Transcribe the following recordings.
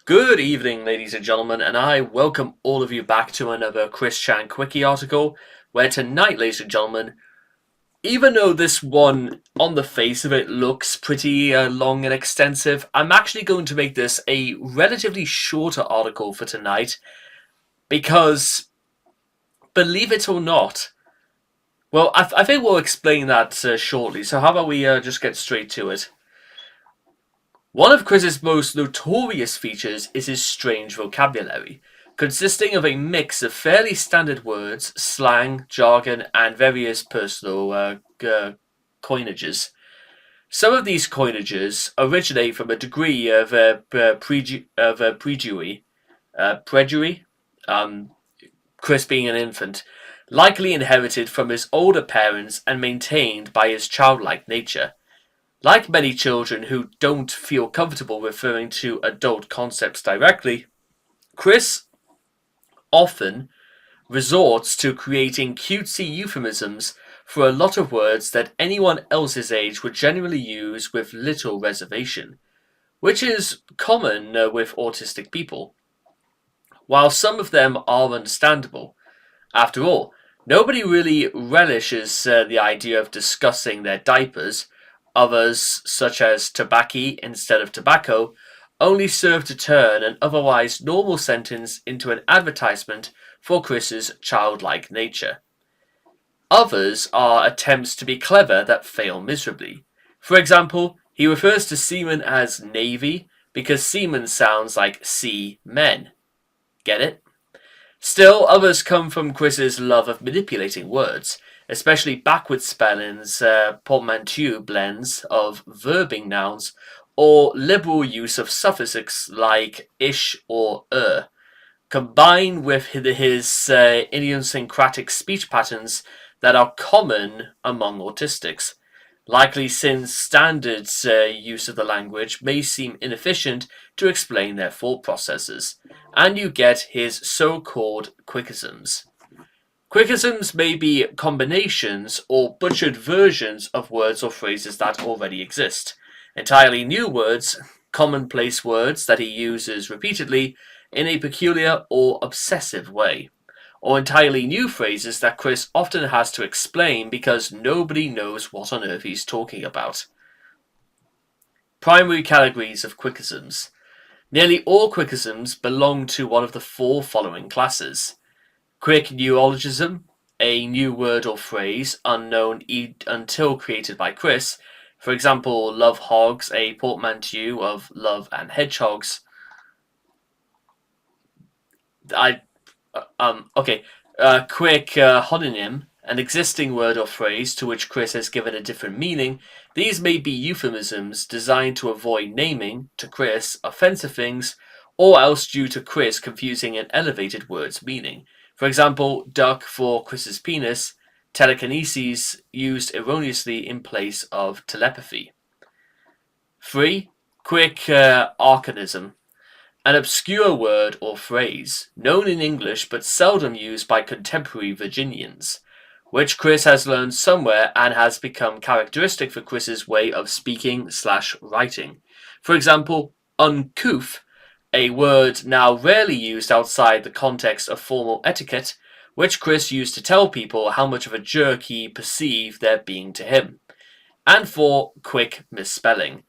Good evening, ladies and gentlemen, and I welcome all of you back to another Chan Quickie article, where tonight, ladies and gentlemen, even though this one, on the face of it, looks pretty long and extensive, I'm actually going to make this a relatively shorter article for tonight, because, believe it or not, well, I think we'll explain that shortly, so how about we just get straight to it. One of Chris's most notorious features is his strange vocabulary, consisting of a mix of fairly standard words, slang, jargon, and various personal coinages. Some of these coinages originate from a degree of prejury, um, Chris being an infant, likely inherited from his older parents and maintained by his childlike nature. Like many children who don't feel comfortable referring to adult concepts directly, Chris often resorts to creating cutesy euphemisms for a lot of words that anyone else's age would generally use with little reservation, which is common with autistic people. While some of them are understandable, after all, nobody really relishes the idea of discussing their diapers. Others, such as tobacco instead of tobacco, only serve to turn an otherwise normal sentence into an advertisement for Chris's childlike nature. Others are attempts to be clever that fail miserably. For example, he refers to seamen as navy because seamen sounds like sea men. Get it? Still, others come from Chris's love of manipulating words, especially backward spellings, portmanteau blends of verbing nouns, or liberal use of suffixes like ish or combined with his idiosyncratic speech patterns that are common among autistics. Likely since standard use of the language may seem inefficient to explain their thought processes, and you get his so-called Quickisms. Quickisms may be combinations or butchered versions of words or phrases that already exist, entirely new words, commonplace words that he uses repeatedly in a peculiar or obsessive way, or entirely new phrases that Chris often has to explain because nobody knows what on earth he's talking about. Primary categories of Quickisms. Nearly all Quickisms belong to one of the four following classes. Quick neologism, a new word or phrase unknown until created by Chris. For example, love hogs, a portmanteau of love and hedgehogs. Quick homonym, an existing word or phrase to which Chris has given a different meaning. These may be euphemisms designed to avoid naming, to Chris, offensive things, or else due to Chris confusing an elevated word's meaning. For example, duck for Chris's penis, telekinesis used erroneously in place of telepathy. 3. Quick archanism, an obscure word or phrase, known in English but seldom used by contemporary Virginians, which Chris has learned somewhere and has become characteristic for Chris's way of speaking/writing. For example, uncouth, a word now rarely used outside the context of formal etiquette, which Chris used to tell people how much of a jerk he perceived their being to him. And 4. Quick misspelling.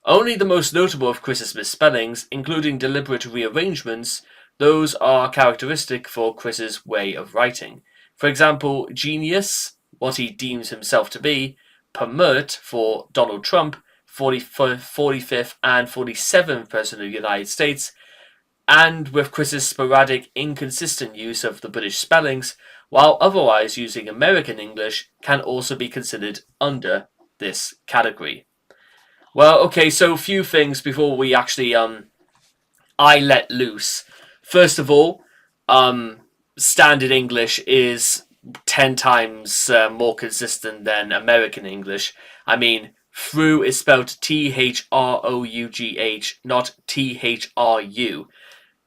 Only the most notable of Chris's misspellings, including deliberate rearrangements, those are characteristic for Chris's way of writing. For example, genius, what he deems himself to be, permit for Donald Trump, 45th and 47th President of the United States, and with Chris's sporadic, inconsistent use of the British spellings, while otherwise using American English, can also be considered under this category. Well, okay, so a few things before we actually I let loose. First of all, standard English is 10 times more consistent than American English. I mean, through is spelled Through, not Thru.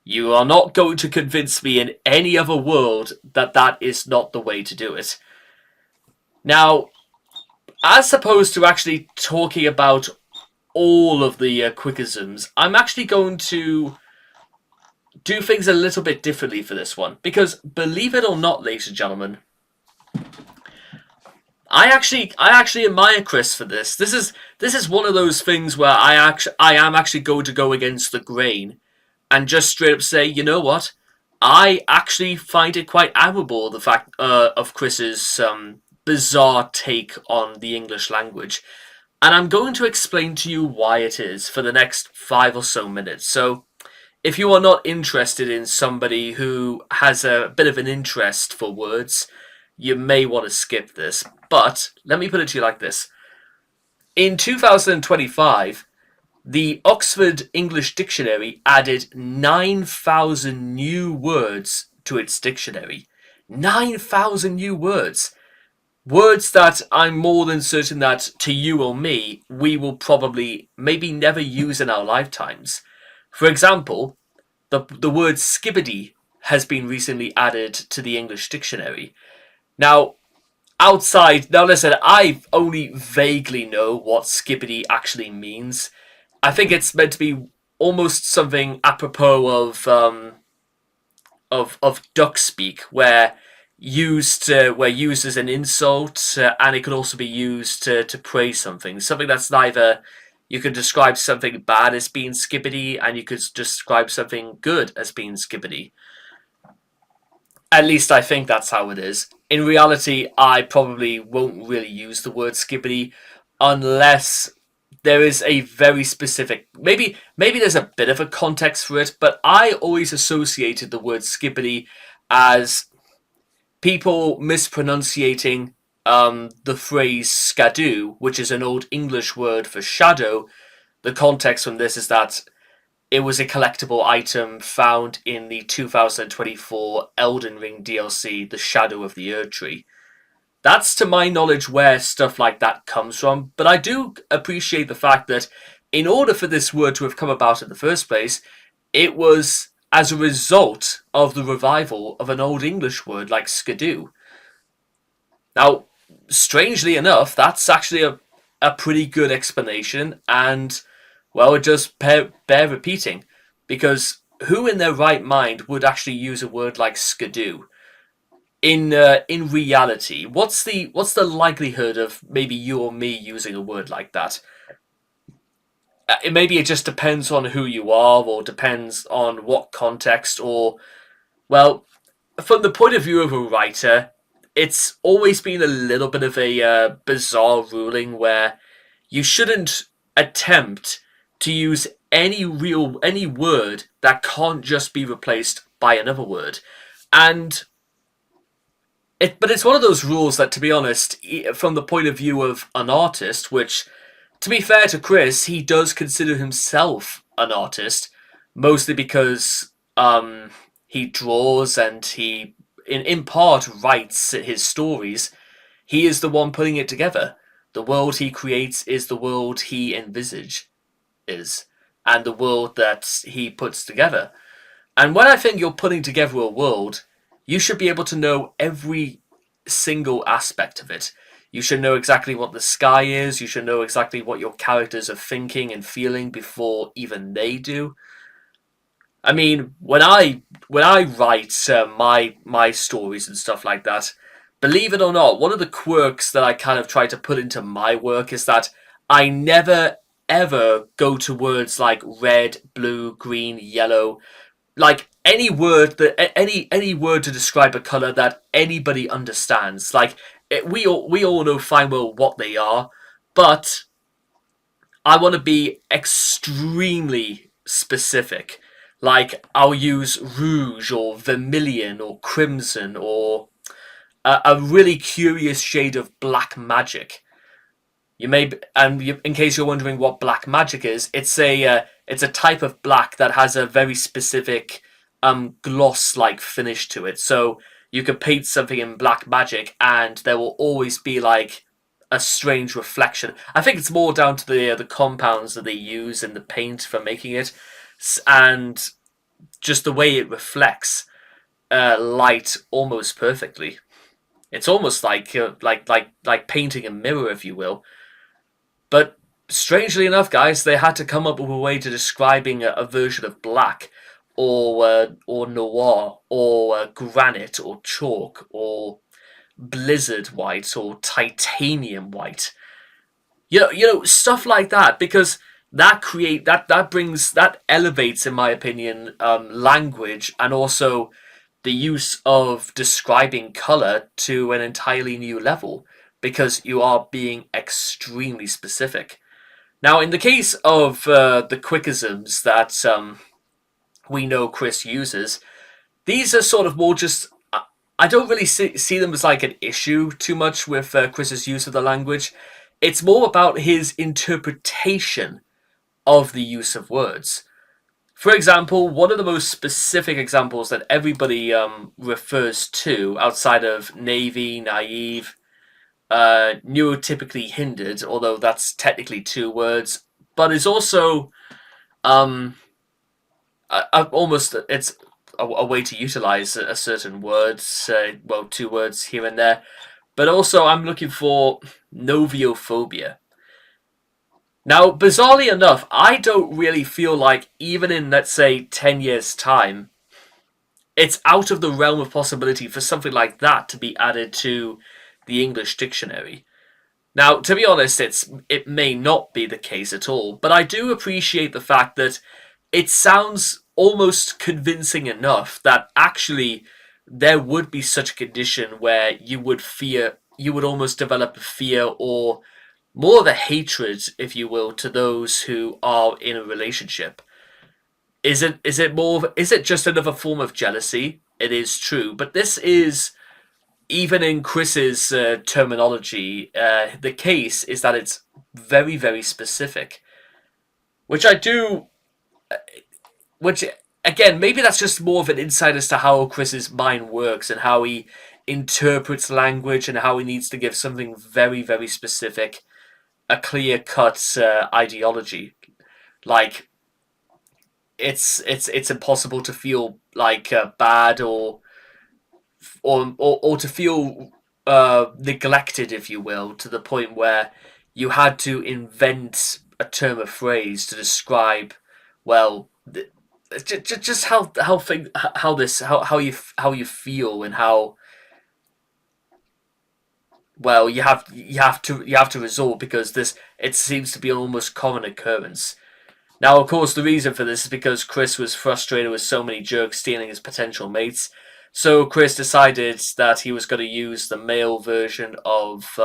You are not going to convince me in any other world that that is not the way to do it. Now, as opposed to actually talking about all of the Quickisms, I'm actually going to do things a little bit differently for this one. Because believe it or not, ladies and gentlemen, I actually admire Chris for this. This is one of those things where I am actually going to go against the grain and just straight up say, you know what? I actually find it quite admirable the fact of Chris's bizarre take on the English language, and I'm going to explain to you why it is for the next 5 or so minutes. So, if you are not interested in somebody who has a bit of an interest for words, you may want to skip this. But let me put it to you like this: in 2025, the Oxford English Dictionary added 9,000 new words to its dictionary. 9,000 new words. Words that I'm more than certain that to you or me, we will probably maybe never use in our lifetimes. For example, the word skibbity has been recently added to the English dictionary. Now, now listen, I only vaguely know what skibbity actually means. I think it's meant to be almost something apropos of duck speak, where used as an insult, and it could also be used to praise something that's neither. You could describe something bad as being skibbity, and you could describe something good as being skibbity. At least I think that's how it is. In reality, I probably won't really use the word skibbity unless there is a very specific, maybe there's a bit of a context for it, but I always associated the word skibbity as people mispronunciating the phrase skadoo, which is an old English word for shadow. The context from this is that it was a collectible item found in the 2024 Elden Ring DLC, The Shadow of the Erd Tree. That's, to my knowledge, where stuff like that comes from, but I do appreciate the fact that in order for this word to have come about in the first place, it was as a result of the revival of an old English word like skidoo. Now, strangely enough, that's actually a pretty good explanation, and, well, it just bear repeating, because who in their right mind would actually use a word like skidoo? In reality, what's the likelihood of maybe you or me using a word like that? Maybe it just depends on who you are, or depends on what context, or, well, from the point of view of a writer, it's always been a little bit of a bizarre ruling where you shouldn't attempt to use any word that can't just be replaced by another word. And but it's one of those rules that, to be honest, from the point of view of an artist, which, to be fair to Chris, he does consider himself an artist, mostly because he draws and he, in part, writes his stories. He is the one putting it together. The world he creates is the world he is, and the world that he puts together. And when I think you're putting together a world, you should be able to know every single aspect of it. You should know exactly what the sky is. You should know exactly what your characters are thinking and feeling before even they do. I mean, when I write my stories and stuff like that, believe it or not, one of the quirks that I kind of try to put into my work is that I never ever go to words like red, blue, green, yellow, like any word to describe a color that anybody understands. Like we all know fine well what they are, but I want to be extremely specific. Like I'll use rouge or vermilion or crimson or a really curious shade of black magic. In case you're wondering what black magic is, it's a type of black that has a very specific gloss-like finish to it. So you could paint something in black magic, and there will always be like a strange reflection. I think it's more down to the compounds that they use in the paint for making it, and just the way it reflects light almost perfectly. It's almost like painting a mirror, if you will. But strangely enough, guys, they had to come up with a way to describing a version of black. or noir, or granite, or chalk, or blizzard white, or titanium white. Stuff like that, because that elevates, in my opinion, language, and also the use of describing color to an entirely new level, because you are being extremely specific. Now, in the case of the Quickisms that we know Chris uses, these are sort of more just. I don't really see them as like an issue too much with Chris's use of the language. It's more about his interpretation of the use of words. For example, one of the most specific examples that everybody refers to outside of Navy, naive, neurotypically hindered, although that's technically two words, but is also um, almost it's a way to utilize a certain word, well, two words here and there. But also, I'm looking for noviophobia. Now, bizarrely enough, I don't really feel like, even in, let's say, 10 years' time, it's out of the realm of possibility for something like that to be added to the English dictionary. Now, to be honest, it may not be the case at all, but I do appreciate the fact that it sounds almost convincing enough that actually there would be such a condition where you would almost develop a fear, or more of a hatred, if you will, to those who are in a relationship. Is it just another form of jealousy? It is true, but this is, even in Chris's terminology, the case is that it's very, very specific, which I do, which again, maybe that's just more of an insight as to how Chris's mind works and how he interprets language, and how he needs to give something very, very specific a clear cut ideology. Like, it's impossible to feel like bad, or to feel neglected, if you will, to the point where you had to invent a term of phrase to describe, well, just how you feel, and how well you have to resort, because this it seems to be an almost common occurrence. Now, of course, the reason for this is because Chris was frustrated with so many jerks stealing his potential mates. So Chris decided that he was going to use the male version of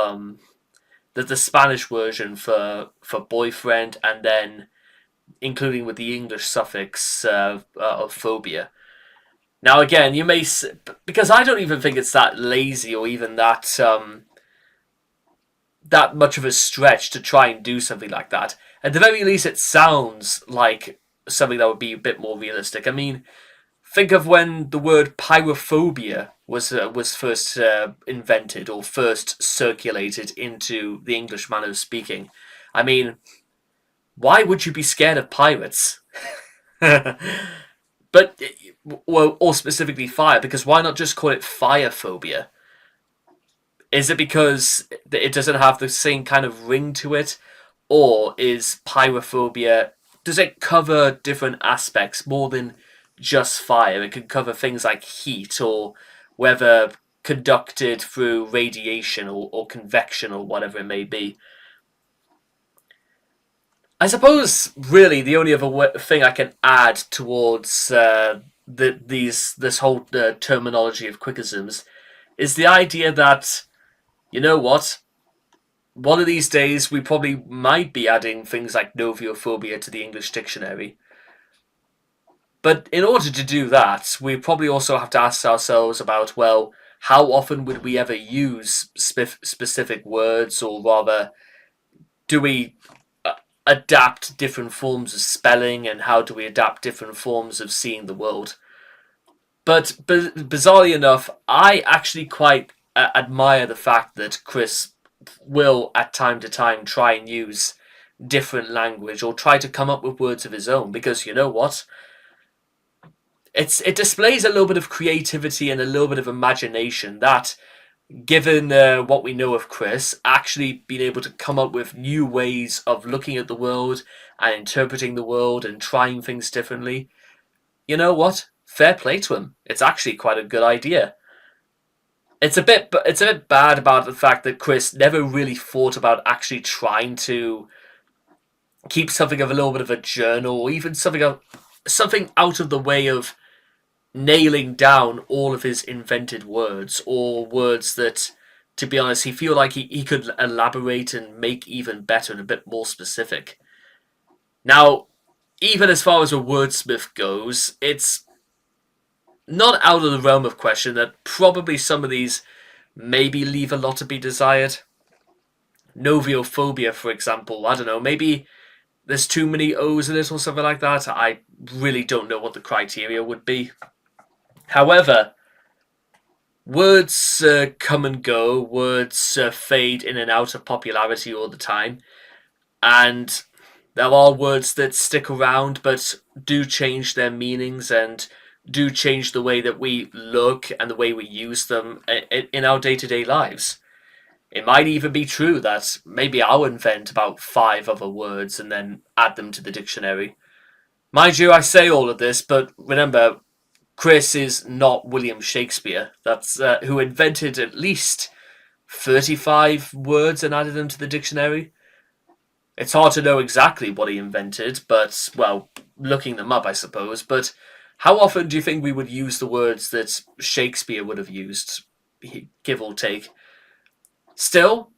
the Spanish version for boyfriend, and then including with the English suffix of phobia. Now, again, because I don't even think it's that lazy, or even that much of a stretch to try and do something like that. At the very least, it sounds like something that would be a bit more realistic. I mean, think of when the word pyrophobia was first invented, or first circulated into the English manner of speaking. I mean, why would you be scared of pirates? But, well, or specifically fire, because why not just call it firephobia? Is it because it doesn't have the same kind of ring to it? Or is pyrophobia, does it cover different aspects more than just fire? It could cover things like heat, or whether conducted through radiation, or convection, or whatever it may be. I suppose, really, the only other thing I can add towards this whole terminology of Quickisms is the idea that, you know what? One of these days, we probably might be adding things like noviophobia to the English dictionary. But in order to do that, we probably also have to ask ourselves about, well, how often would we ever use specific words, or rather, do we adapt different forms of spelling, and how do we adapt different forms of seeing the world? But bizarrely enough, I actually quite admire the fact that Chris will, at time to time, try and use different language, or try to come up with words of his own, because you know what? It displays a little bit of creativity and a little bit of imagination that, given what we know of Chris, actually being able to come up with new ways of looking at the world and interpreting the world and trying things differently. you know what? Fair play to him. It's actually quite a good idea. It's a bit bad about the fact that Chris never really thought about actually trying to keep something of a little bit of a journal, or even something out of the way of nailing down all of his invented words, or words that, to be honest, he feel like he could elaborate and make even better and a bit more specific. Now, even as far as a wordsmith goes, it's not out of the realm of question that probably some of these maybe leave a lot to be desired. Noviophobia, for example, I don't know, maybe there's too many O's in it or something like that. I really don't know what the criteria would be. However, words come and go, words fade in and out of popularity all the time, and there are words that stick around but do change their meanings and do change the way that we look and the way we use them in our day to day lives. It might even be true that maybe I'll invent about five other words and then add them to the dictionary. Mind you, I say all of this, but remember, Chris is not William Shakespeare. That's who invented at least 35 words and added them to the dictionary. It's hard to know exactly what he invented, but, well, looking them up, I suppose. But how often do you think we would use the words that Shakespeare would have used, give or take? Still,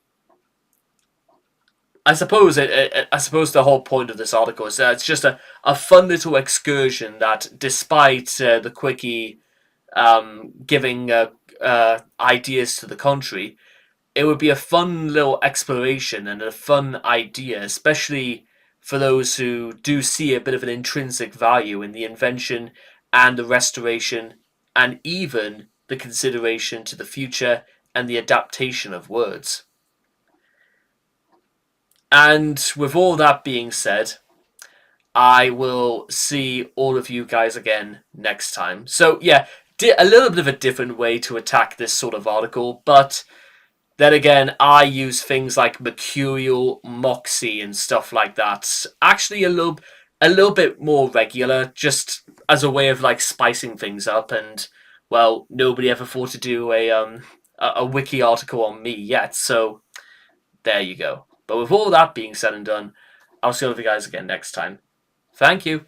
I suppose the whole point of this article is that it's just a fun little excursion that, despite the quickie giving ideas to the contrary, it would be a fun little exploration and a fun idea, especially for those who do see a bit of an intrinsic value in the invention and the restoration and even the consideration to the future and the adaptation of words. And with all that being said, I will see all of you guys again next time. So, yeah, a little bit of a different way to attack this sort of article, but then again, I use things like mercurial, moxie, and stuff like that. Actually, a little bit more regular, just as a way of like spicing things up. And well, nobody ever thought to do a wiki article on me yet, so there you go. But with all that being said and done, I'll see all of you guys again next time. Thank you.